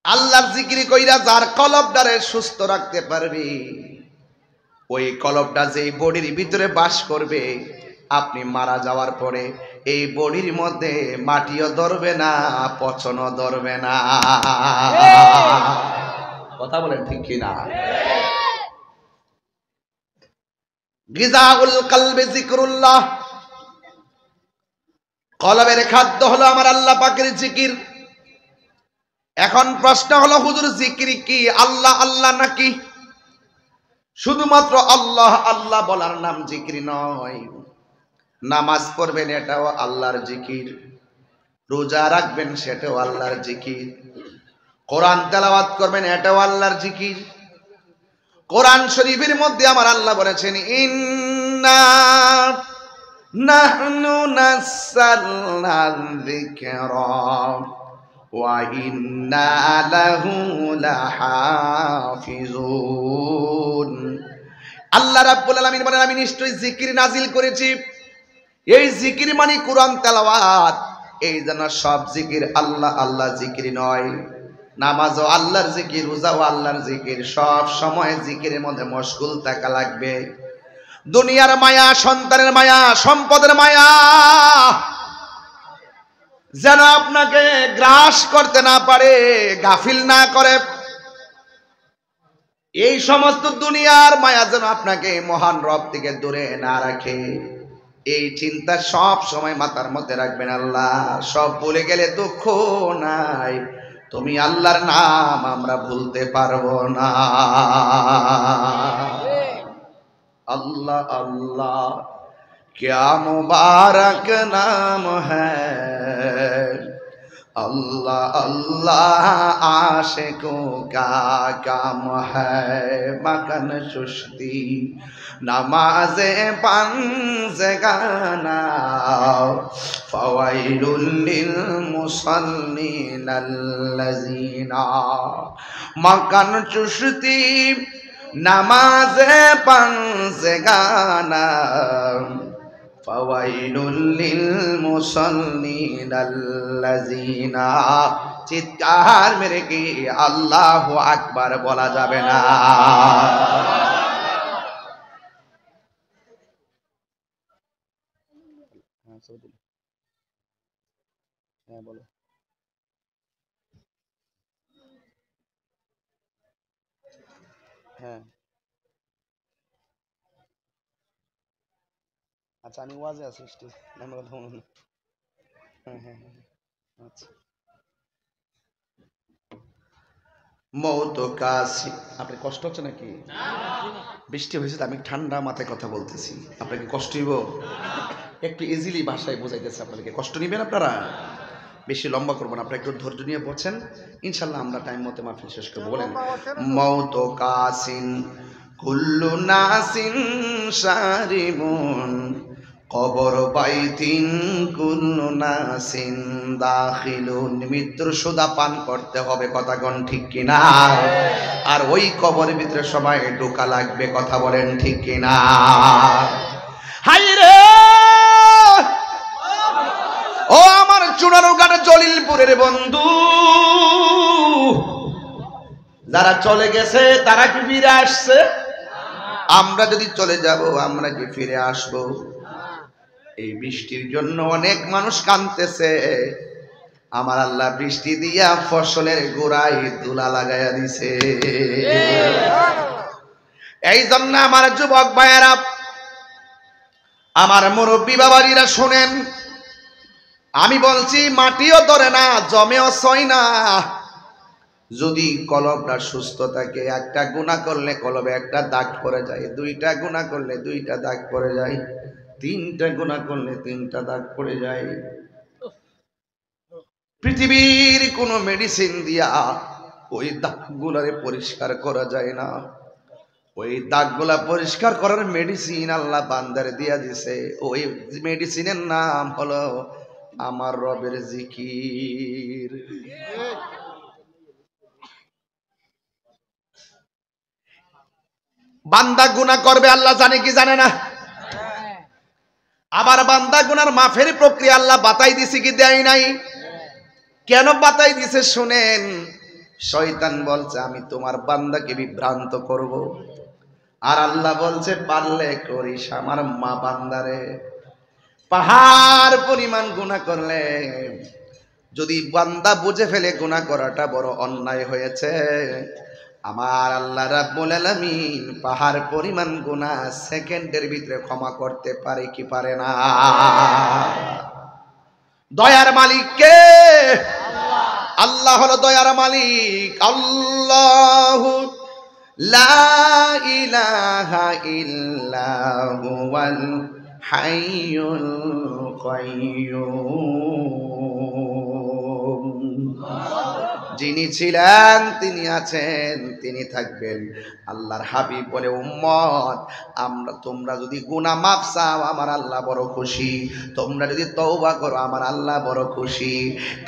আল্লাহর জিকির কইরা যার কলবটারে সুস্থ রাখতে পারবে, ওই কলবটা যেই বডির ভিতরে বাস করবে, আপনি মারা যাওয়ার পরে এই বডির মধ্যে মাটিও ধরবে না, পচনও ধরবে না। কথা বলেন ঠিক কিনা? গিজাউল কলবে যিকরুল্লাহ, কলবের খাদ্য হলো আমার আল্লাহ পাকের জিকির। এখন প্রশ্ন হলো, হুজুর জিকির কি আল্লাহ আল্লাহ নাকি? শুধুমাত্র আল্লাহ আল্লাহ বলার নাম জিকির নয়। নামাজ পড়বেন এটাও আল্লাহর জিকির, রোজা রাখবেন সেটাও আল্লাহর জিকির, কোরআন তেলাওয়াত করবেন এটাও আল্লাহর জিকির। কোরআন শরীফের মধ্যে আমার আল্লাহ বলেছেন, ইন্না নাহনু নাযালনা যিকরা ওয়া ইন্না লাহু লাহাফিজুন। আল্লাহ রাব্বুল আলামিন বলেন, আমি নিশ্চয়ই জিকির নাজিল করেছি। এই জিকির মানে কোরআন তেলাওয়াত। এই জন্য সব জিকির আল্লাহ আল্লাহ জিকির নয়। নামাজও আল্লাহর জিকির, রোজাও আল্লাহর জিকির। সব সময় জিকিরের মধ্যে মশগুল থাকা লাগবে। দুনিয়ার মায়া, সন্তানের মায়া, সম্পদের মায়া যেন আপনাকে গ্রাস করতে না পারে, গাফিল না করে। এই সমস্ত দুনিয়ার মায়া যেন আপনাকে মহান রব থেকে দূরে না রাখে, এই চিন্তা সব সময় মাথার মধ্যে রাখবেন। আল্লাহ সব ভুলে গেলে দুঃখ নাই, তুমি আল্লাহর নাম আমরা ভুলতে পারবো না। আল্লাহ আল্লাহ क्या मुबारक नाम है, अल्लाह अल्लाह आशिकों का काम है। मकन सुस्ती नमाज़े पंज़गाना फ़वाइलुल लिल मुसल्लीन अल्लज़ीना। मकन सुस्ती नमाज़े पंज़गाना ফাওয়াইলুল লিল মুসাল্লিন আল্লাযিনা। চিৎকার মেরে কি আল্লাহু আকবার বলা যাবে না? হ্যাঁ বলো। হ্যাঁ আচ্ছা, আমি ওয়াজে আছি, আমরা কথা বলুন। হ্যাঁ হ্যাঁ হ্যাঁ আচ্ছা। মৌত কাশি, আপনার কষ্ট হচ্ছে নাকি? বৃষ্টি হয়েছে তো, আমি ঠান্ডা মাথায় কথা বলতেছি, আপনাকে কষ্ট হইব? একটু ইজিলি ভাষায় বোঝাইতেছে আপনাদেরকে, কষ্ট নিবেন আপনারা। বেশি লম্বা করবো না, আপনারা একটু ধৈর্য নিয়ে বলছেন, ইনশাল্লাহ আমরা টাইম মতো মাহফিল শেষ করবো। বলেন, মৌত কাসিন কুল্লু নাসিন শারিমুন কবর বাইতিন কুল্লু নাসিন দাখিলুন। মৃত্যুর সুদা পান করতে হবে, কথা কোন ঠিক কিনা? আর ওই কবরের ভিতরে সবাই ঢোকা লাগবে, কথা বলেন ঠিক কিনা? হাই রে ও আমার চুনারুঘাট জলিলপুরের বন্ধু, যারা চলে গেছে তারা কি ফিরে আসছে? আমরা যদি চলে যাব আমরা কি ফিরে আসবো? এই বৃষ্টির জন্য অনেক মানুষ কাঁদতেছে। আমার আল্লাহ বৃষ্টি দিয়া ফসলের গোড়ায় ধুলা লাগাইয়া দিছে। এই জন্য আমার যুবক ভাইয়েরা, আমার মুরব্বী বাবাজিরা শোনেন, আমি বলছি মাটিও ধরে না, জমেও ছয় না। যদি কলবটা সুস্থ থাকে, একটা গুনাহ করলে কলবে একটা দাগ পড়ে যায়, দুইটা গুনাহ করলে দুইটা দাগ পড়ে যায়, তিনটা গুনাহ করলে তিনটা দাগ পড়ে যায়। পৃথিবীর কোনো মেডিসিন দিয়া ওই দাগগুলারে পরিষ্কার করা যায় না। ওই দাগগুলা পরিষ্কার করার মেডিসিন আল্লাহ বান্দারে দিয়া দিছে। ওই মেডিসিনের নাম হলো আমার রবের জিকির। বান্দা গুনাহ করবে, আল্লাহ জানে কি জানে না? আবার বান্দা গুনার মাফের প্রক্রিয়া আল্লাহ বাতাই দিছে কি দেয় নাই? কেন বাতাই দিছে শুনেন। শয়তান বলছে আমি তোমার বান্দাকে বিভ্রান্ত করব, আর আল্লাহ বলছে পারলে করিস আমার মা বান্দারে। পাহাড় পরিমাণ গুনাহ করলে যদি বান্দা বুঝে ফেলে গুনাহ করাটা বড় অন্যায় হয়েছে, আমার আল্লাহ রাব্বুল আলামিন পাহাড় পরিমাণ গুনাহ সেকেন্ডের ভিতরে ক্ষমা করতে পারে কি পারে না? দয়ার মালিক কে? আল্লাহ হলো দয়ার মালিক। আল্লাহু লা ইলাহা ইল্লা হুয়াল হাইয়ুল কাইয়্যুম। যিনি ছিলেন, তিনি আছেন, তিনি থাকবেন। আল্লাহর হাবিব বলে, উম্মত তোমরা যদি গুনাহ মাফ চাও আমার আল্লাহ বড় খুশি, তোমরা যদি তওবা করো আমার আল্লাহ বড় খুশি।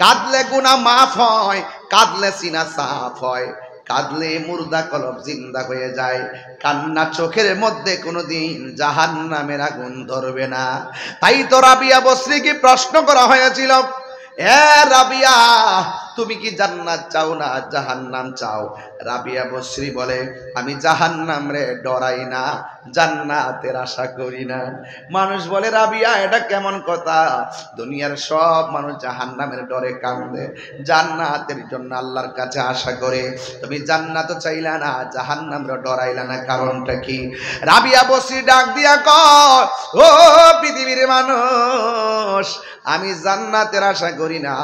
কাঁদলে গুনাহ মাফ হয়, কাঁদলে সিনা সাফ হয়, কাঁদলে মুর্দা কলব জিন্দা হয়ে যায়। কান্না চোখের মধ্যে কোনোদিন জাহান্নামের আগুন ধরবে না। তাই তো রাবিয়া বসরিকে প্রশ্ন করা হয়েছিল, এ রাবিয়া তুমি কি জান্নাত চাও না জাহান্নাম চাও? রাবিয়া বসরি বলে, আমি জাহান্নাম রে ডরাই না, জান্নাতের আশা করি না। মানুষ বলে, রাবিয়া এটা কেমন কথা? দুনিয়ার সব মানুষ জাহান্নামের ডরে কান্দে, জান্নাতের জন্য আল্লাহর কাছে আশা করে, তুমি জান্নাত চাইলা না, জাহান্নাম রে ডরাইলা না, কারণটা কি? রাবিয়া বসরি ডাক দিয়া কয়, ও পৃথিবীর মানুষ, আমি জান্নাতের আশা করি না,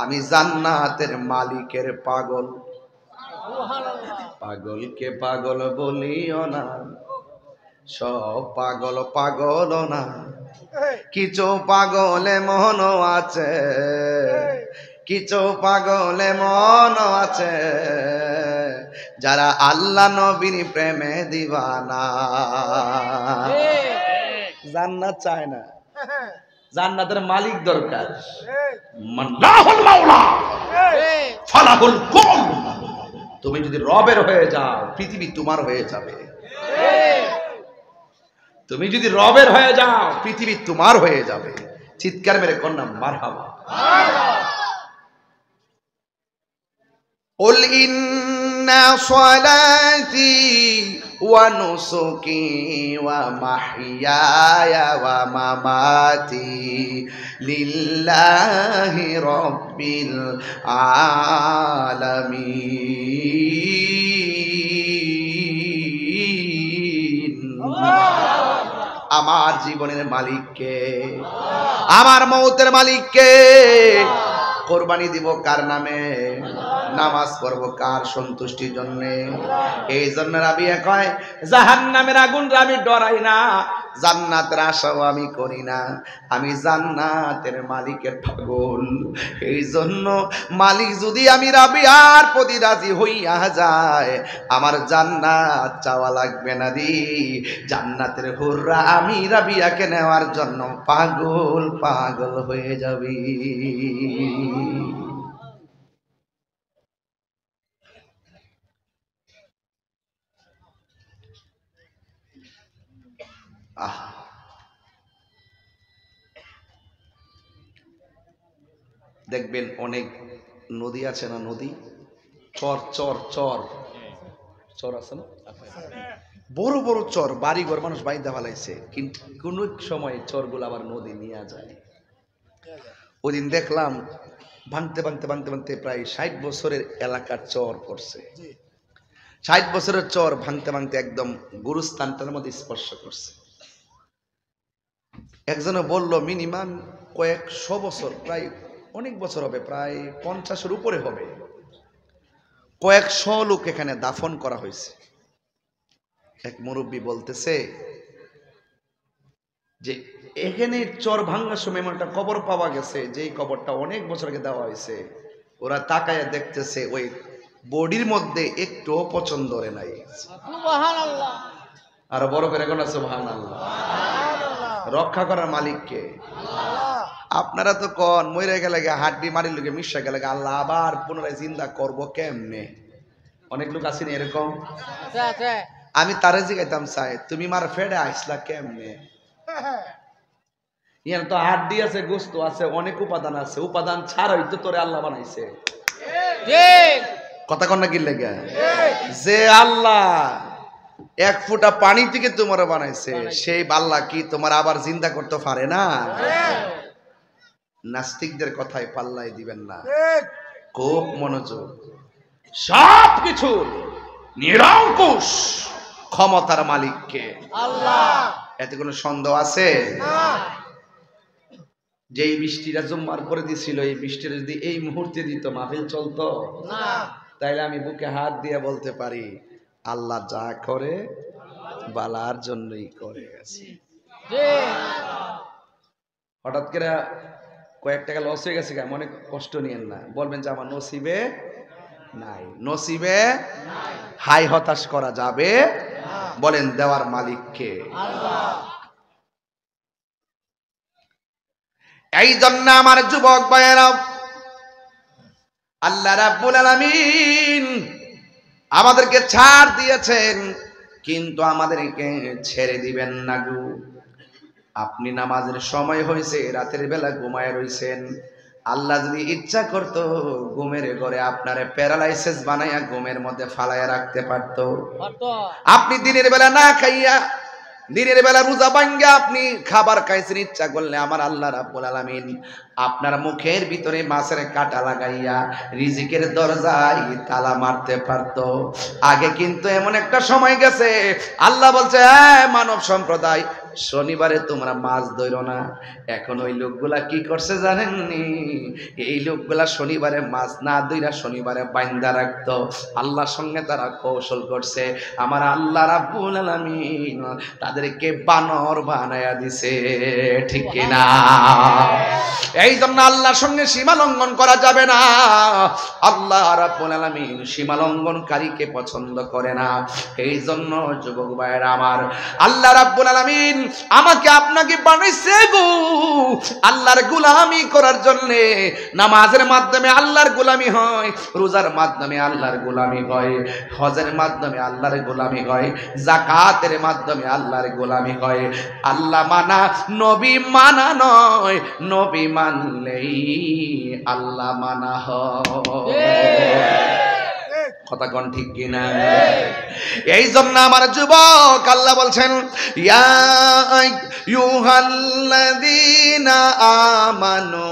আমি জান্নাতের মালিকের পাগল। পাগলকে পাগল বলিও না, সব পাগল পাগল না, কিছু পাগলে মন আছে, কিছু পাগলে মন আছে, যারা আল্লাহ নবীর প্রেমে দিবানা। জান্নাত চায় না, জান্নাতের মালিক দরকার। মাল্লাহুল মাওলা ফালাহুল কুল। তুমি যদি রবের হয়ে যাও, পৃথিবী তোমার হয়ে যাবে। তুমি যদি রবের হয়ে যাও, পৃথিবী তোমার হয়ে যাবে। চিৎকার মেরে কন্যা মারহাবা। قل إن صلاتي ونسكي ومحياي ومماتي لله رب العالمين। আমার জীবনের মালিককে, আমার মৌতের মালিককে। কোরবানি দিব কার নামে? নামাজ পড়ব কার সন্তুষ্টির জন্য? এই জন্য রাবিয়া কয়, জাহান্নামের আগুন আমি ডরাই না, জান্নাতের আশাও আমি করি না, আমি জান্নাতের মালিকের পাগল। এই জন্য মালিক যদি আমি রাবিয়ার প্রতি রাজি হইয়া যায়, আমার জান্নাত চাওয়া লাগবে না দি, জান্নাতের হুররা আমি রাবিয়াকে নেওয়ার জন্য পাগল পাগল হয়ে যাবি। দেখবেন অনেক নদী আছে না, নদী চর চর চর চর আছে না, বড় বড় চর, বাড়িঘর মানুষ বাইন্দা ফেলাইছে, কিন্তু কোন সময় চরগুলো আবার নদী নিয়ে যায়। ওই দিন দেখলাম ভাঙতে ভাঙতে ভাঙতে ভাঙতে প্রায় 60 বছরের এলাকার চর করছে। 60 বছরের চর ভাঙতে ভাঙতে একদম গুরুস্থানটার মধ্যে স্পর্শ করছে। একজনে বলল মিনিমাম কয়েকশো বছর, প্রায় অনেক বছর হবে, প্রায় 50-এর উপরে হবে, কয়েকশো লোক এখানে দাফন করা হয়েছে। এক মুরব্বী বলতেছে যে এখানে চর ভাঙার সময় এমন একটা কবর পাওয়া গেছে, যেই কবরটা অনেক বছর আগে দেওয়া হয়েছে। ওরা তাকায় দেখতেছে ওই বডির মধ্যে একটুও পছন্দ হয় নাই। আর বড় করে কোন সুবহানাল্লাহ। রক্ষা করার মালিক কে? আপনারা তো কন মরে গেলে হাড্ডি মারির লোকে মিশা গেলে আল্লাহ আবার পুনরায় জিন্দা করবো কেমনে? অনেক লোক আছেন এরকম। আমি তারে জিগাইতাম, চাই তুমি মার ফেডে আইসলা কেমনে? ইয়ার তো হাড্ডি আছে, গোস্ত আছে, অনেক উপাদান আছে, উপাদান ছাড়াই তো তোরে আল্লাহ বানাইছে। কথা কন না কি লেগে? যে আল্লাহ এক ফোঁটা পানি থেকে তোমার বানাইছে, সেই আল্লাহ কি তোমার আবার জিন্দা করতে পারে না? নাস্তিকদের কথায় পাল্লাই দিবেন না, খুব মনোযোগ। সব কিছু নিরঙ্কুশ ক্ষমতার মালিককে আল্লাহ, এতে কোনো সন্দেহ আছে? যেই বৃষ্টিটা জুম্মার করে দিছিল, এই বৃষ্টিটা যদি এই মুহূর্তে দিত, মাহফিল চলতো না। তাইলে আমি বুকে হাত দিয়ে বলতে পারি, আল্লাহ যা করে বালার জন্যই করে গেছে। হঠাৎ করে কয়েক টাকা লস হয়ে গেছে, অনেক কষ্ট নিয়েন না, বলবেন যে আমার নসিবে নাই, নসিবে হাই হতাশ করা যাবে। বলেন দেওয়ার মালিককে আল্লাহ। এই জন্য আমার যুবক ভাইয়েরা, আল্লাহ রাব্বুল আলামিন আমাদেরকে ছাড় দিয়েছেন, কিন্তু আমাদেরকে ছেড়ে দিবেন না গো। আপনি নামাজের সময় হয়েছে, রাতের বেলা ঘুমায় রইছেন, আল্লাহ যদি ইচ্ছা করতো ঘুমের ঘরে আপনারে প্যারালাইসিস বানাইয়া ঘুমের মধ্যে ফালাইয়া রাখতে পারতো। আপনি দিনের বেলা না খাইয়া, দিনের বেলা রোজা ভাঙ্গা আপনি খাবার খাইছেন, ইচ্ছা করলে আমার আল্লাহ রাব্বুল আলামিন আপনার মুখের ভিতরে মাছের কাঁটা লাগাইয়া রিজিকের দরজায় তালা মারতে পারতো। আগে কিন্তু এমন একটা সময় গেছে, আল্লাহ বলছে মানব সম্প্রদায়, শনিবারে তোমরা মাছ ধরো না। এখন ওই লোকগুলা কি করছে জানেননি? এই লোকগুলা শনিবারে মাছ না ধইরা শনিবারে বাইন্দা রাখতো। আল্লাহর সঙ্গে তারা কৌশল করছে, আমার আল্লাহ রাব্বুল আলামিন তাদেরকে বানর বানায়া দিছে, ঠিক কিনা? এই জন্য আল্লাহর সঙ্গে সীমা লঙ্ঘন করা যাবে না। আল্লাহ রাব্বুল আলামিন সীমা লঙ্ঘনকারীকে পছন্দ করে না। এই জন্য যুবক ভাইয়েরা আমার, আল্লাহ রাব্বুল আলামিন আমাকে আপনাকে বানাইছে গো আল্লাহর গোলামি করার জন্য। নামাজের মাধ্যমে আল্লাহর গোলামি হয়, রোজার মাধ্যমে আল্লাহর গোলামি হয়, হজের মাধ্যমে আল্লাহর গোলামি হয়, যাকাতের মাধ্যমে আল্লাহর গোলামি হয়। আল্লাহ মানা নবী মানা নয়, নবী মানলেই আল্লাহ মানা হয়। কথা কোন ঠিক কিনা? এই জন্য আমার যুবক, আল্লাহ বলছেন ইয়া আইয়ুহাল্লাযীনা আমানু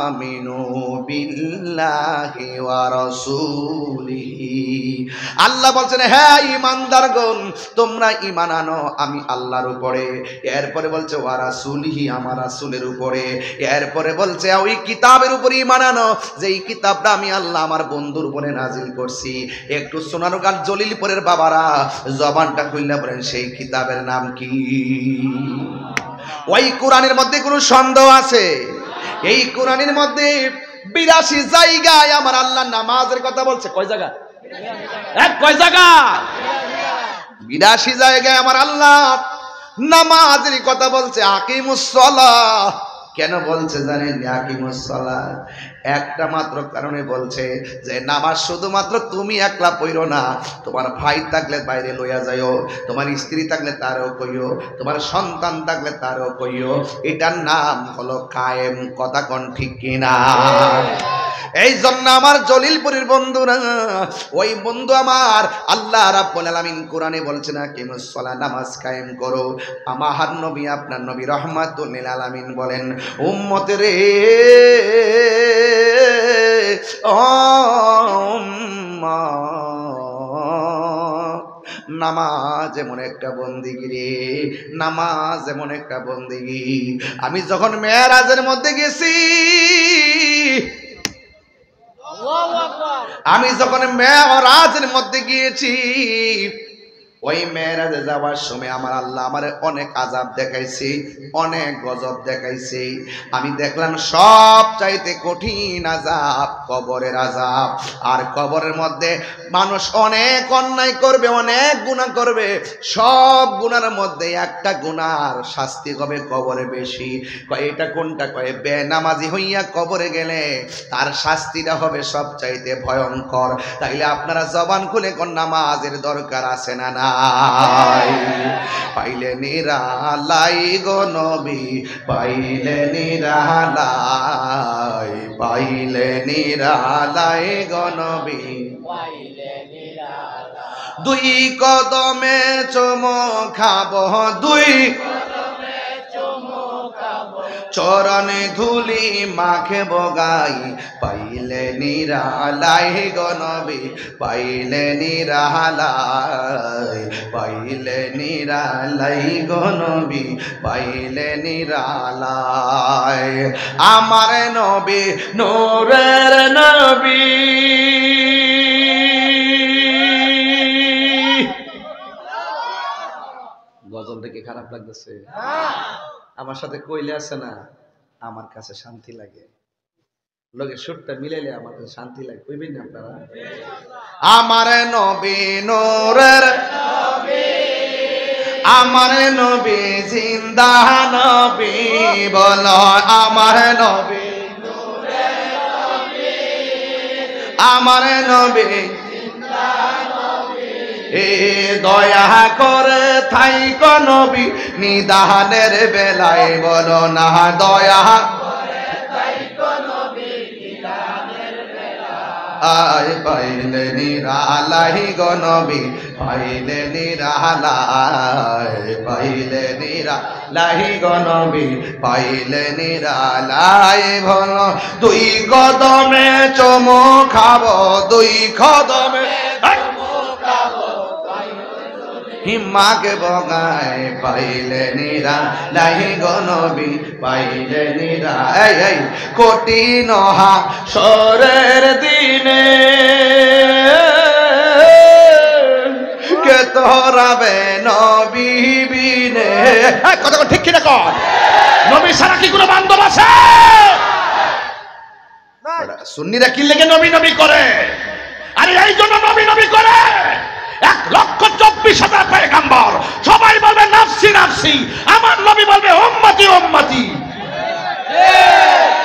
আমিনু বিল্লাহি ওয়া রাসূলিহি। আল্লাহ বলছেন হ্যাঁ ঈমানদারগণ, তোমরা ঈমান আনো আমি আল্লাহর উপরে। এরপরে বলছে ওয়া রাসূলিহি, আমার রাসূলের উপরে। এরপরে বলছে ওই কিতাবের উপরে ঈমান আনো, যেই কিতাবটা আমি আল্লাহ আমার বন্ধুর উপরে নাজিল করছি। একটু সোনারগাঁর জলিলপুরের বাবারা জবানটা খুললে বলেন সেই কিতাবের নাম কি? ওই কোরআনের মধ্যে কোনো সন্দেহ আছে? এই কোরআনের মধ্যে 82 জায়গায় আমার আল্লাহ নামাজের কথা বলছে। কয় জায়গা? কয় জায়গা? 82 জায়গায় আমার আল্লাহ নামাজের কথা বলছে। আকিমুস সালাহ কেন বলছে জানেন? আকিমুস সালাহ একটা মাত্র কারণে বলছে যে নামাজ শুধুমাত্র তুমি একলা পড়ো না, তোমার ভাই থাকলে বাইরে লইয়া যাইও, তোমার স্ত্রী থাকলে তারও কইও, তোমার সন্তান থাকলে তারও কইও। এটার নাম হলো কায়েম। কথা কোন ঠিক কিনা? এই জন্য আমার জলিলপুরের বন্ধুরা, ওই বন্ধু আমার আল্লাহ রাব্বুল আলামিন কোরআনে বলছেন আকিমুস সালাহ, নামাজ কায়েম করো। আমার নবী আপনার নবী রাহমাতুল লিল আলামিন বলেন উম্মত রে নামাজ এমন একটা বন্দেগী রে, নামাজ এমন একটা বন্দেগী। আমি যখন মেরাজের মধ্যে গেছি, আমি যখন মেরাজের মধ্যে গিয়েছি, ওই মেরাজে যাওয়ার সময় আমার আল্লাহ আমার অনেক আযাব দেখাইছে, অনেক গজব দেখাইছে। আমি দেখলাম সব চাইতে কঠিন আযাব কবরের আযাব। আর কবরের মধ্যে মানুষ অনেক অন্যায় করবে, অনেক গুনাহ করবে, সব গুনার মধ্যে একটা গুনার শাস্তি হবে কবরে বেশি। কয় এটা কোনটা? কয় বেনামাজি হইয়া কবরে গেলে তার শাস্তিটা হবে সব চাইতে ভয়ঙ্কর। তাইলে আপনারা জবান খুলে কোন নামাজের দরকার আছে না? না পাইলে নিরালাই গো নবী, পাইলে নিরালাই, পাইলে নিরালাই গো নবী। দুই কদমে চুমো খাবো, দুই চরণে ধুলি মাখব গাই, পাইলে নিরালাই গো নবী, পাইলে নিরালাই, পাইলে নিরালাই গো নবী, পাইলে নিরালাই। আমার নবী নূরের নবী, গজলটা কি খারাপ লাগতেছে? আমার সাথে কইলে আছে না, আমার কাছে শান্তি লাগে, লোকের সুরটা মিলাইলে আমার কাছে শান্তি লাগে, কইবেন না আপনারা? আমার নবী নূরের নবী, আমার নবী জিন্দা নবী, বলো আমার নবী নূরের নবী, আমার নবী জিন্দা নবী। এ দয়া করে থাইক নবী নিদানের বেলায়, বলো না দয়া করে থাইক নবী নিদানের বেলায়। আয় পাইলে নিরালাই গো নবী, পাইলে নিরালাই, পাইলে নিরালাই গো নবী, পাইলে নিরালাই। বলো দুই কদমে চুমো খাবো, দুই কদমে হিমাকে বগায়, পাইলে নিরালাই গো নবী, পাইলে নিরালাই। কঠিন হাসরের দিনে কে তোরাবে নবী বিনে, কথা ঠিক কিনা কর? নবী ছাড়া কি কোনো বান্ধব আছে? সুন্নিরা কি লেগে নবী নবী করে? আরে এই জন্য নবী নবী করে। 1,24,000 পয়গম্বর সবাই বলবে নাফসি নাফসি, আমার নবী বলবে উম্মতি উম্মতি।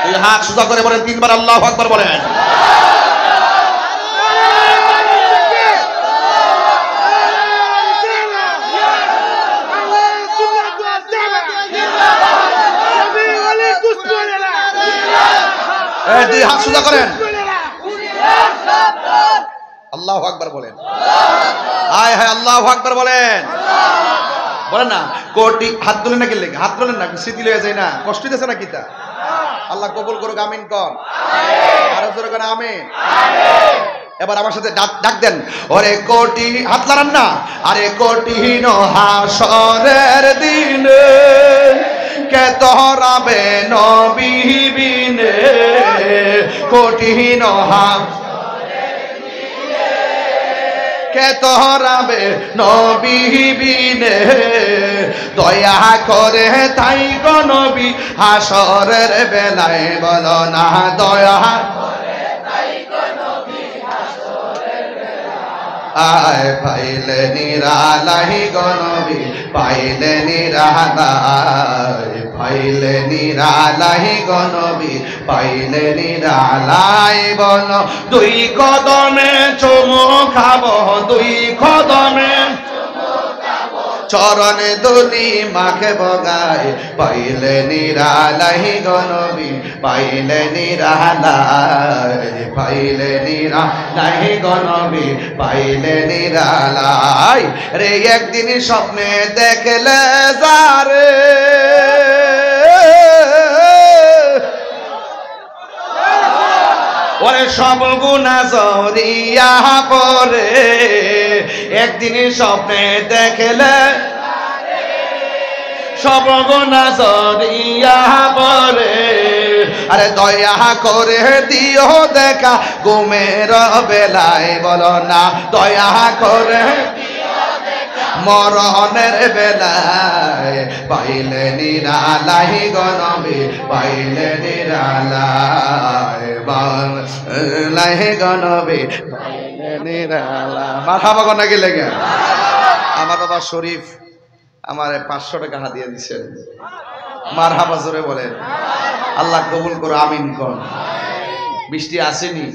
এই হাত সোজা করে বলেন 3 বার আল্লাহু আকবার বলেন। দুই হাত সোজা করেন, আল্লাহু আকবার বলেন। আয় হায় আল্লাহু আকবার বলেন, বলেন না। কোটি হাত তুলেন না, গেলে হাত তুলেন না, শিথিল হয়ে যায় না, কষ্ট দিতেছে না কিতা? আল্লাহ কবুল করুক, আমিন কর, আরো জোরে করে আমিন। এবার আমার সাথে ডাক দেন, ওরে কোটি হাত লাগান না, আরে কঠিন হাসরের দিনে কে তোরাবে নবী বিনে, কঠিন কে তোরাবে নবী বিনে, দয়া করে তাই গো নবী হাসরের বেলায়, বলো না দয়া করে তাই গো নবী হাসরের বেলায়। আয় পাইলে নিরালাই গো নবী, পাইলে নিরালাই, পাইলে নিরালাই গো নবী, পাইলে নিরালাই। বলো দুই কদমে চুমো খাবো, দুই কদমে চরণে দুলি মাখে বগায়, পাইলে নিরালাই গো নবী, পাইলে নিরালাই, পাইলে নিরালাই গো নবী, পাইলে নিরালাই। রে একদিন স্বপ্নে দেখলে যারে, ওরে সব গুনাহ জড়িয়া পড়ে, একদিন স্বপ্নে দেখলে সব গুনাহ জড়িয়া পড়ে। আরে দয়া করে দিও দেখা ঘুমের বেলায়, বলো না দয়া করে মরণের বেলায়, পাইলে নিরালাই গো নবী, পাইলে নিরালাই, বাংলায় গো নবী, পাইলে নিরালাই। মারহাবা গো নাকি লেগে। আমার বাবা শরীফ আমার 500 টাকা হাদিয়া দিচ্ছেন, মারহাবা জোরে বলেন। আল্লাহ কবুল করো, আমিন কর। বৃষ্টি আসেনি,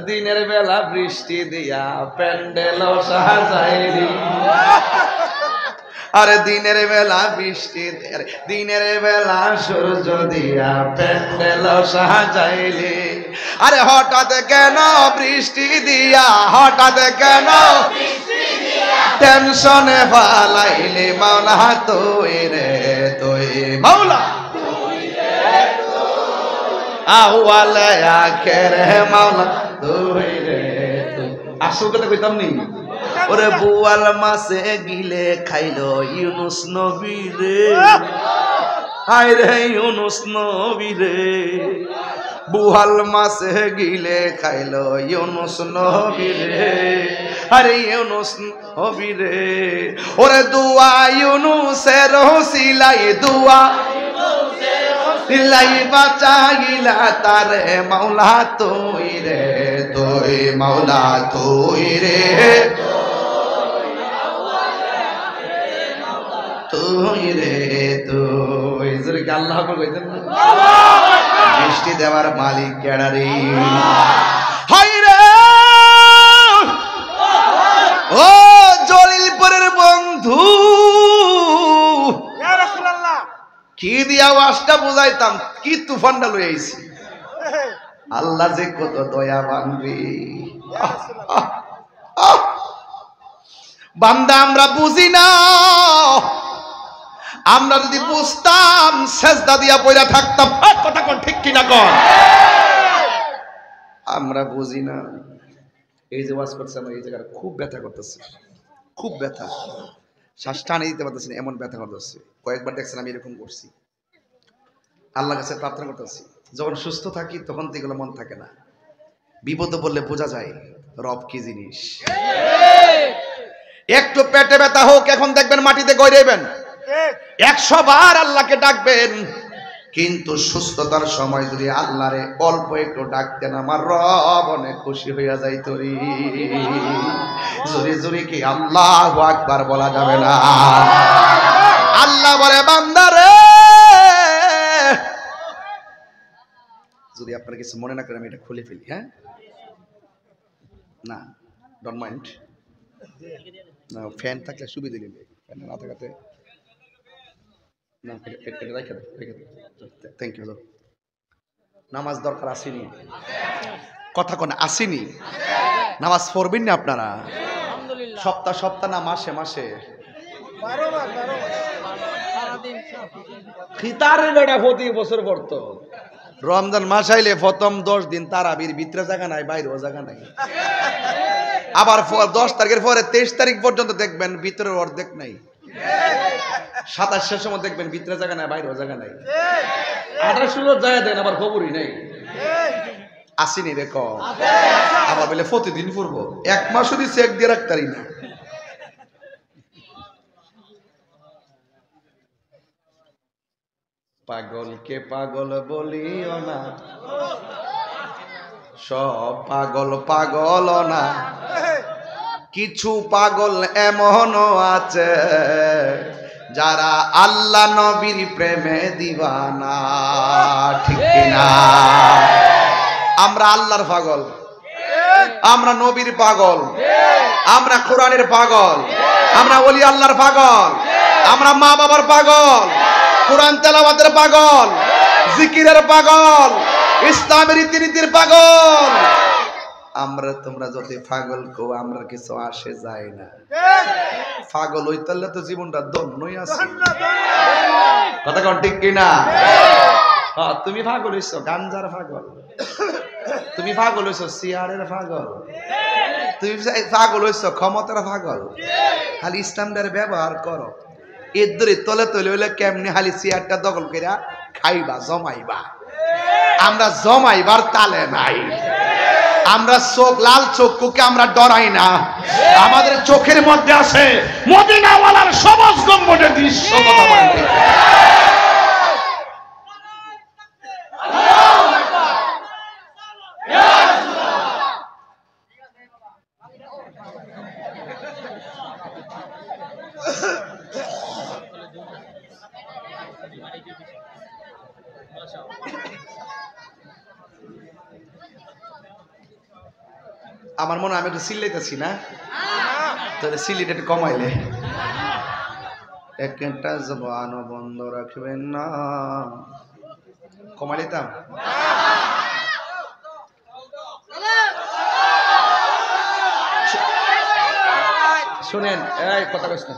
দিনের বেলা বৃষ্টি দিয়া প্যান্ডেল সাজাইলি, আরে দিনের বেলা বৃষ্টি, দিনের বেলা সূর্য দিয়া প্যান্ডেল সাজাইলি। আরে হঠাৎ কেন বৃষ্টি দিয়া, হঠাৎ কেন টেনশনে ফালাইলে মাওলা তুই রে তুই, মাওলা আউয়াল আখির মাওলা তুই রে তুই। আসল কথা কইতাম নি, ওরে বুয়াল মাছে গিলে খাইলো ইউনুস নবী রে, হায় রে ইউনুস নবী রে, বুয়াল মাছে গিলে খাইলো ইউনুস নবী রে, আরে ইউনুস নবী রে, ওরে দুয়া ইউনুসের ওসিলাই, দুয়া দিলাই বাঁচাইলা তারে মাওলা তুই রে তুই, মাওলা তুই রে তুই রে তুই। যদি আল্লাহ কইতেন না, বৃষ্টি দেওয়ার মালিক কেডা রে, হায় রে ও জলিলপুরের বন্ধু, কি দিয়া ওয়াজটা বুঝাইতাম, কি তুফানটা লই আইছি। আল্লাহ যে কত দয়াবান রে, বান্দা আমরা বুঝি না, আমরা যদি বুঝতাম সেজদা দিয়া পয়রা থাকতাম। কথা কোন ঠিক কিনা কোন, আমরা বুঝি না। এই যে ওয়াজ করছে আমার এই জায়গায় খুব ব্যথা করতেছে, খুব ব্যথা, শ্বাস টানে দিতে পারতেছি না, এমন ব্যথা করতেছে। কয়েকবার দেখছেন আমি এরকম করছি। আল্লাহর কাছে প্রার্থনা করতেছি, যখন সুস্থ থাকি তখন তো এগুলো মন থাকে না, বিপদে বললে বোঝা যায় রব কি জিনিস। একটু পেটে ব্যথা হোক, এখন দেখবেন মাটিতে গড়াইবেন, 100 বার আল্লাহকে ডাকবেন, কিন্তু সুস্থতার সময় যদি আল্লাহরে অল্প একটু ডাকতেন, আমার রব অনেক খুশি হইয়া যাইত রে। জোরে জোরে কি আল্লাহু আকবার বলা যাবে না? আল্লাহ বলে বান্দারে, যদি আপনারা কিছু মনে না করেন আমি এটা খুলে ফেলি। হ্যাঁ না, ডোন্ট মাইন্ড, না ফ্যান থাকলে সুবিধা নেবে, ফ্যান না থাকাতে না, এটা রেখে দাও, রেখে দাও। Thank you. নামাজ দরকার আসেনি, কথা কোন আসেনি, নামাজ পড়বেন না আপনারা, সপ্তাহ সপ্তাহ না মাসে মাসে, খিতারের বেটা প্রতি বছর পড়তো। রমজান মাস আইলে প্রথম 10 দিন তারাবির ভিতরে জায়গা নাই, বাইরেও জায়গা নাই। আবার 10 তারিখের পরে 23 তারিখ পর্যন্ত দেখবেন ভিতরের অর্ধেক নাই। 27 সময় দেখবেন ভিতরে জায়গা নাই, বাইরেও জায়গা নাই। 18 জায়গা দেন, আবার খবরই নেই। আসেনি রে কম, আবার বলে প্রতিদিন পড়বো, 1 মাস যদি চেক দিয়ে রাখতারি না। পাগলকে পাগল বলিও না, সব পাগল পাগল না, কিছু পাগল এমনও আছে যারা আল্লাহ নবীর প্রেমে দিওয়ানা, ঠিক কিনা? আমরা আল্লাহর পাগল, আমরা নবীর পাগল, আমরা কোরআনের পাগল, আমরা ওলি আল্লাহর পাগল, আমরা মা বাবার পাগল, কোরআন তেলাওয়াতের পাগল, জিকিরের পাগল, ইসলামের রীতিনীতির পাগল। আমরা তোমরা যদি পাগল কো, আমরা কিছু আসে যায় না। পাগল হইতালে তো জীবনটা ধন্যই আছে, কথা কোন ঠিক কিনা? হ্যাঁ, তুমি পাগল হইছো গাঞ্জার পাগল, তুমি পাগল হইছো সিয়ারের পাগল, তুমি পাগল হইছো ক্ষমতার পাগল। খালি ইসলামটার ব্যবহার করো, এর ধরে তলে তলে হইলে কেমনি খালি সিয়ারটা দখল কইরা খাইবা, জমাইবা। আমরা জমাইবার তালে নাই, আমরা চোখ লাল চক্ষুকে আমরা ডরাই না, আমাদের চোখের মধ্যে আছে মদিনাওয়ালার সবুজ গম্বুজের দৃশ্য। কথা বলেন, আমার মনে হয় আমি একটু চিল্লাইতেছি না, তাহলে চিল্লিটা একটু কমাইলে। একটা জবান বন্ধ রাখবেন না, কমাই দিতাম। শুনেন, এই কথা কইস না,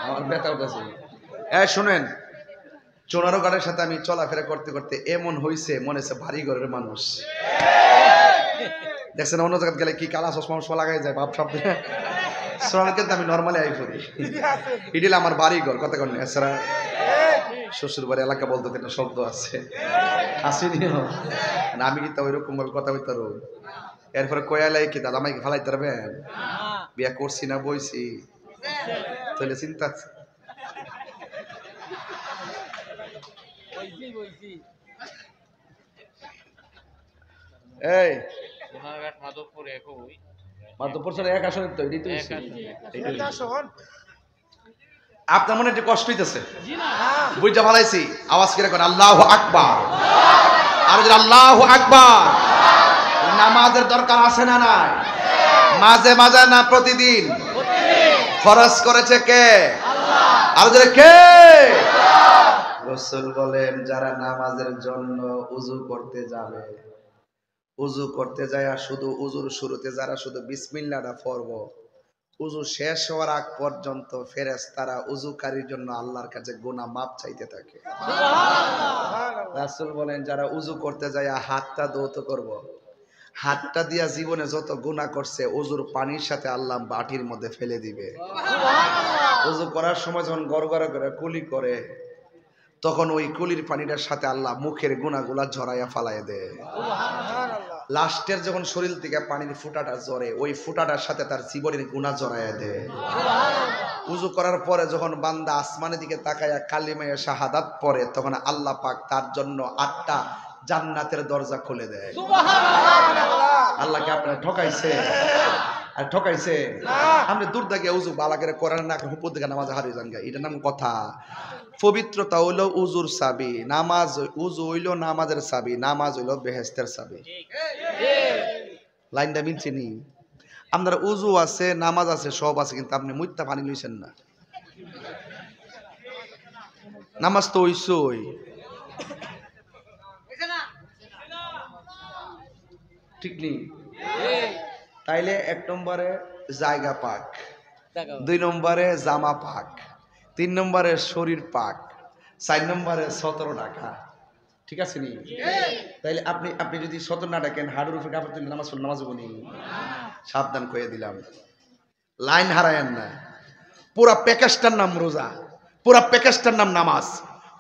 আমার ব্যথা উঠেছে। এই শুনেন, চোনারোগাড়ের সাথে আমি চলাফেরা করতে করতে এমন হইছে মনে হচ্ছে ভারী ঘরের মানুষ। দেখছেন অন্য জায়গায় গেলে কি কালা চশমা লাগাই যায় ভাব সব, কিন্তু আমি নর্মালি আই করি। ইডিল আমার বাড়ি ঘর, কথা কন এছাড়া শ্বশুর বাড়ি এলাকা বলতে একটা শব্দ আছে, আসেনি না, আমি কিন্তু ওইরকম ভাবে কথা বলতে পারবো। এরপরে কয়ালাই কি দাদা আমাকে ফালাইতে পারবেন? বিয়া করছি না বইছি, তাহলে চিন্তা আছে। এই আপনার মনে একটু কষ্ট হইতেছে, বুঝতে ভালাইছি। আওয়াজ করে করেন আল্লাহু আকবার, আর আল্লাহু আকবার। নামাজের দরকার আছে না নাই? মাঝে মাঝে না প্রতিদিন? ফরজ করেছে কে? আর কে? রাসূল বলেন যারা নামাজের জন্য উযু করতে যাবে, উযু করতে যায় শুধু উযুর শুরুতে যারা শুধু বিসমিল্লাহটা পড়ব, উযু শেষ হওয়ার আগ পর্যন্ত ফেরেশতারা উযুকারীর জন্য আল্লাহর কাছে গুনাহ মাপ চাইতে থাকে। সুবহানাল্লাহ। রাসূল বলেন যারা উযু করতে যায় হাতটা ধৌত করব, হাতটা দিয়া জীবনে যত গুনাহ করছে উযুর পানির সাথে আল্লাহ বাটির মধ্যে ফেলে দিবে। সুবহানাল্লাহ। উযু করার সময় যখন গড়গড়া করে কুলি করে তখন ওই কুলির পানিটার সাথে আল্লাহ মুখের গুনাহগুলা ঝরাইয়া ফালাইয়া দেয়। সুবহানাল্লাহ। লাস্টের যখন শরীর থেকে পানির ফুটাটা ঝরে ওই ফুটাটার সাথে তার জীবনের গুনাহ ঝরাইয়া দেয়। সুবহানাল্লাহ। উযু করার পরে যখন বান্দা আসমানের দিকে তাকায়া কালিমায়ে শাহাদাত পড়ে তখন আল্লাহ পাক তার জন্য 8টা জান্নাতের দরজা খুলে দেয়। সুবহানাল্লাহ। আল্লাহকে আপনারা ঠকাইছে আর ঠকাইছে না। আমরা দূর থেকে উযু বালা করে কোরআন না উপর থেকে নামাজ হারিয়ে যান গা, এটার নাম কথা। পবিত্রতা হইলো উযুর চাবি, নামাজ উযু হইলো নামাজের চাবি, নামাজ হইলো বেহেশতের চাবি। লাইনটা মিলছেনি? আপনার উযু আছে, নামাজ আছে, সব আছে, কিন্তু আপনি মুইত্তা পানি লইছেন না। নামাজ তো হইছই, ঠিক নেই? তাইলে 1 নম্বরে জায়গা পাক, 2 নম্বরে জামা পাক, 3 নম্বরে শরীর পাক, 4 নম্বরে 17 টাকা, ঠিক আছে নি? তাইলে আপনি যদি 17 না ডাকেন হাড়ুর উপরে কাপড় তুলে নামাজ পড়লে নামাজ হবে নি? সাবধান কইয়া দিলাম, লাইন হারায়েন না। পুরা প্যাকেজটার নাম রোজা, পুরা প্যাকেজটার নাম নামাজ,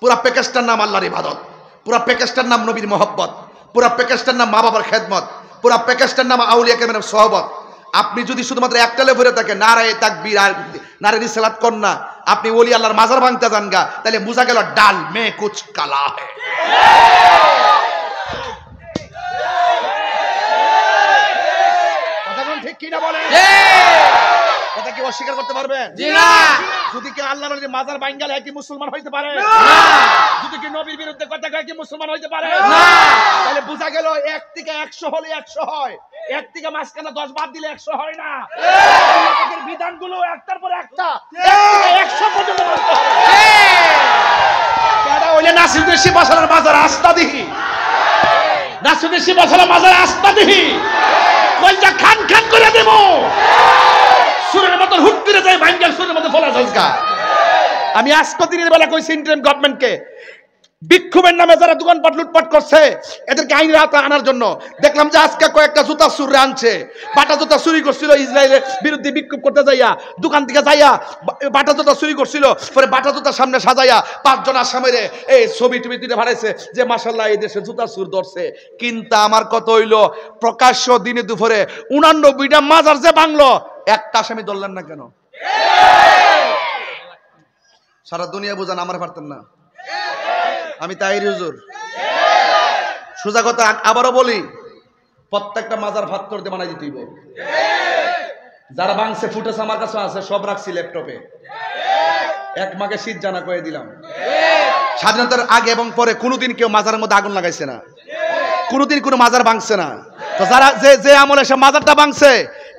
পুরা প্যাকেজটার নাম আল্লাহর ইবাদত, পুরা প্যাকেজটার নাম নবীর মহব্বত, পুরা প্যাকেজটার নাম মা বাবার খেদমত, পুরা প্যাকেজটার নাম আউলিয়া কেরামের সোহবত। আপনি যদি শুধুমাত্র একটা লেভেলে থাকেন নারায়ে তাকবীর আর নারে রিসালাত কর না, আপনি ওলি আল্লাহর মাজার ভাঙতে যান গা, তাহলে বুঝা গেল ডাল মে কুছ কালা হে। কথা কোন ঠিক কি না বলেন? কথা কি অস্বীকার করতে পারবেন? জি না। যদি কি আল্লাহর ওলি মাজার ভাঙা গেলে কি মুসলমান হইতে পারে? না। যদি কি নবীর বিরুদ্ধে কথা কয় কি মুসলমান হইতে পারে? না। তাহলে বুঝা গেল 1 থেকে 100 হলে 100 হয়, 1 থেকে মাঝখানে 10 বাদ দিলে 100 হয় না। আল্লাহ পাকের বিধানগুলো একটার পর একটা 1 থেকে 100 পর্যন্ত মানতে হবে। কেডা হইলে নাসিরুদ্দিন শিবশালার মাজার আস্থা দিহি, নাসিরুদ্দিন শিবশালার মাজার আস্থা দিহি, কইটা খান খান করে দেব, সুরের মতন হুট করে যায় ভাঙ্গাল সুরের মতো ফলা যাসগা। আমি আজকে দিনের বেলা কইছি ইন্টারিম গভর্নমেন্টকে, বিক্ষোভের নামে যারা দোকানপাট লুটপাট করছে এদেরকে আইনের আওতায় আনার জন্য। দেখলাম যে আজকে কয়েকটা জুতা চুরে আনছে, বাটা জুতা চুরি করছিল ইসরায়েলের বিরুদ্ধে বিক্ষোভ করতে যাইয়া, দোকান থেকে যাইয়া বাটা জুতা চুরি করছিল, পরে বাটা জুতার সামনে সাজাইয়া 5 জন আসামিরে এই ছবি টবি তুলে ভাড়াইছে যে মাশাআল্লাহ এই দেশে জুতা চুর ধরছে। কিন্তু আমার কথা হইল প্রকাশ্য দিনে দুপুরে 89টা মাজার যে বাংলো, একটা আসামি ধরলেন না কেন? সারা দুনিয়া বুঝান, আমার পারতেন না? আমি তাহির হুজুর সোজা কথা আবারও বলি, প্রত্যেকটা মাজার পাথর দিয়ে বানাই দিতে হইব। যারা ভাঙছে ফুটেজ আমার কাছে আছে, সব রাখছি ল্যাপটপে। এক মাকে শীত জানা করে দিলাম, স্বাধীনতার আগে এবং পরে কোনোদিন কেউ মাজারের মধ্যে আগুন লাগাইছে না, কোনোদিন কোনো মাজার ভাঙছে না। তো যারা যে আমলে সে মাজারটা ভাঙছে,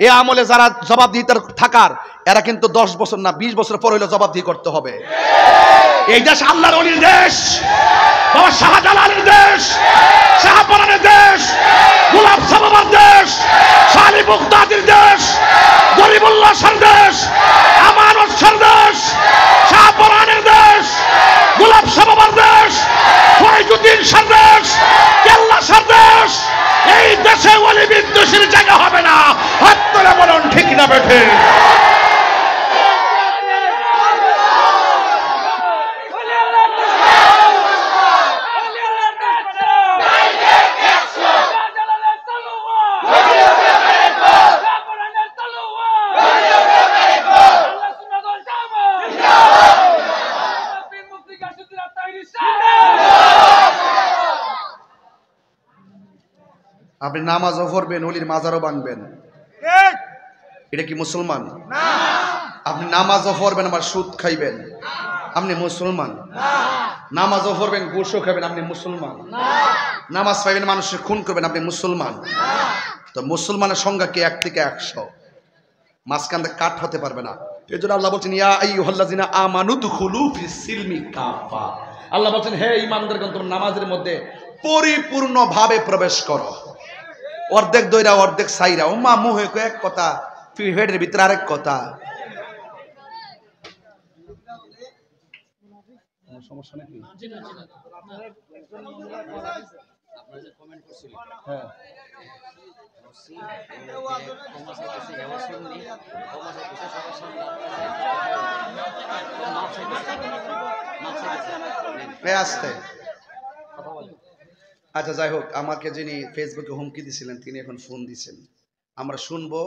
এ আমলে যারা জবাবদিহিতার থাকার, এরা কিন্তু 10 বছর না 20 বছর পর হইলে জবাবদিহি করতে হবে। এই দেশ আল্লাহর ওলির দেশ, বাবা শাহজালালের দেশ, শাহপরানের দেশ, গোলাপ সাবাবার দেশ, শালি মুক্তাদির দেশ, গরিবুল্লাহ শাহর দেশ, নামাজও পড়বেন, ওলির মাজারও ভাঙবেন, এটা কি মুসলমান? আপনি নামাজও পড়বেন আবার সুদ খাইবেন, আপনি মুসলমান? নামাজও পড়বেন, ঘুষও খাবেন, আপনি মুসলমান? নামাজ পাইবেন, মানুষের খুন করবেন, আপনি মুসলমান? তো মুসলমানের সংখ্যা কি 1 থেকে 100? মাঝখান থেকে কাট হতে পারবে না। এই জন্য আল্লাহ বলছেন ইয়া আইয়ুহাল্লাযিনা আমানু দুখুলু ফিস সিলমি কাফা। আল্লাহ বলছেন হে ঈমানদারগণ, তোমরা নামাজের মধ্যে পরিপূর্ণভাবে প্রবেশ করো। অর্ধেক দইরা অর্ধেক সাইরা, ওমা মুহে এক কথা, ফিহেডের ভিতরে আরেক কথা। সমস্যা নাকি? হ্যাঁ আসতে। আচ্ছা যাই হোক, আমাকে যিনি ফেসবুকে হুমকি দিছিলেন তিনি এখন ফোন দিছেন, আমরা শুনবো।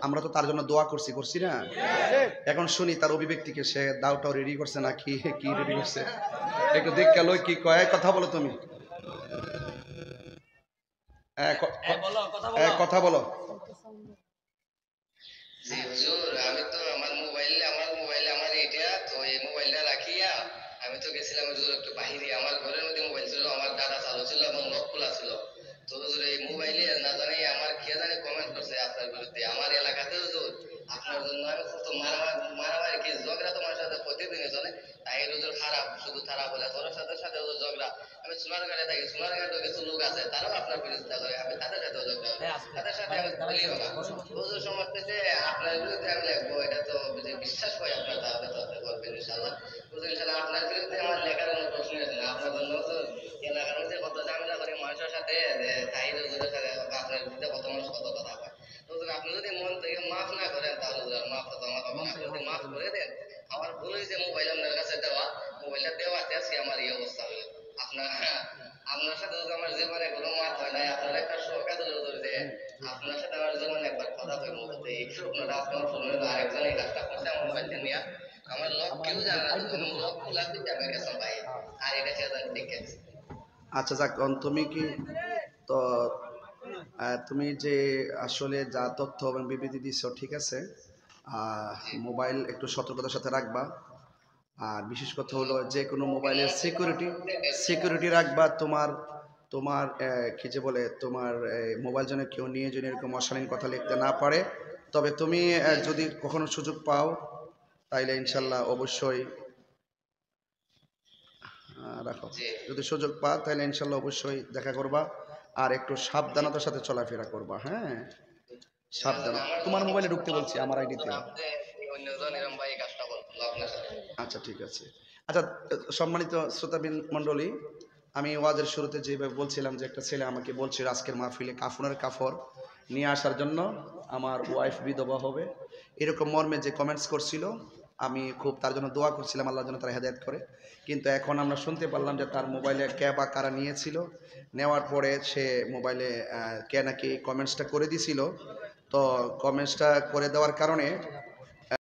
আমরা তো তার জন্য দোয়া করছি না? এখন শুনি তার অভিব্যক্তিকে, সে দাওটাও রেডি করছে না কি কি রেডি করছে, একটু দেখে লই কি কয়। কথা বলো তুমি, কথা বলো। জি হুজুর, আমি তো আমার মোবাইলে আমার এটা তো এই মোবাইলটা রাখিয়া আমি তো গেছিলাম হুজুর একটু বাহিরে। আমার ঘরের মধ্যে মোবাইল ছিল, আমার দাদা চালু ছিল এবং লক খোলা ছিল। তো হুজুর এই মোবাইলে না জানি আমার কে জানি কমেন্ট করছে আপনার বিরুদ্ধে আমার এলাকাতে হুজুর। আপনার জন্য আমি কত মারামারি কি ঝগড়া তোমার সাথে প্রতিদিনই চলে। তাই হুজুর খারাপ, শুধু খারাপ বলে তোর সাথে হুজুর ঝগড়া। আমি সোনারগাঁয়ে থাকি, সোনারগাঁয়ে কিছু লোক আছে তারাও আপনার বিরুদ্ধে করে, আমি তাদের সাথেও ঝগড়া করি, তাদের সাথে আমি বলিও না। হুজুর সমাজ থেকে আপনার বিরুদ্ধে আমি লিখবো, এটা তো যদি বিশ্বাস হয় আপনার তাহলে তো আপনি করবেন ইনশাআল্লাহ। হুজুর ইনশাআল্লাহ আপনার বিরুদ্ধে আমার লেখার কোনো প্রশ্ন আছে না। আপনার জন্য হুজুর এলাকার মধ্যে কত ঝামেলা করে মানুষের সাথে, তাই হুজুরের সাথে আপনার বিরুদ্ধে কত মানুষ কত কথা হয়। হুজুর আপনি যদি মন থেকে মাফ না করেন তাহলে হুজুর মাফ তো আমার হবে না। আপনি যদি মাফ করে দেন, আমার ভুল হয়েছে মোবাইল আপনার কাছে দেওয়া, মোবাইলটা দেওয়াতে আজকে আমার এই অবস্থা হলো। আপনার আপনার সাথে যদি আমার জীবনে কোনো মাফ হয় নাই, আপনার একটা শোক আছে হুজুর যে আপনার সাথে আমার জীবনে একবার কথা কই মুহূর্তে এই স্বপ্নটা আপনার ফোনে আরেকজন এই কাজটা করছে আমার মোবাইলটা নিয়ে। আমার লক কেউ জানে না, লক খোলা দিতে আমি গেছিলাম ভাই, আর এটা খেয়ে জানি ঠিক আছে। আচ্ছা যাক, তুমি কি তো তুমি যে আসলে যা তথ্য এবং বিবৃতি দিচ্ছ ঠিক আছে, মোবাইল একটু সতর্কতার সাথে রাখবা। আর বিশেষ কথা হলো যে কোনো মোবাইলের সিকিউরিটি রাখবা। তোমার তোমার কি যে বলে, তোমার মোবাইল যেন কেউ নিয়ে যেন এরকম অশালীন কথা লিখতে না পারে। তবে তুমি যদি কখনো সুযোগ পাও তাইলে ইনশাল্লাহ অবশ্যই রাখো। যদি সুযোগ পাও তাহলে ইনশাল্লাহ অবশ্যই দেখা করবা, আর একটু সাবধানতার সাথে চলাফেরা করবা। হ্যাঁ সাবধান। তোমার মোবাইলে ঢুকতে বলছি, আমার আইডিতে। আচ্ছা ঠিক আছে। আচ্ছা সম্মানিত শ্রোতাবিন মণ্ডলী, আমি ওয়াজের শুরুতে যেভাবে বলছিলাম যে একটা ছেলে আমাকে বলছিল আজকের মাহফিলে কাফনের কাফর নিয়ে আসার জন্য, আমার ওয়াইফ বিধবা হবে, এরকম মর্মে যে কমেন্টস করছিল, আমি খুব তার জন্য দোয়া করছিলাম আল্লাহর জন্য তার হেদায়েত করে। কিন্তু এখন আমরা শুনতে পারলাম যে তার মোবাইলে কে বা কারা নিয়েছিল, নেওয়ার পরে সে মোবাইলে কে নাকি কমেন্টসটা করে দিছিল। তো কমেন্টসটা করে দেওয়ার কারণে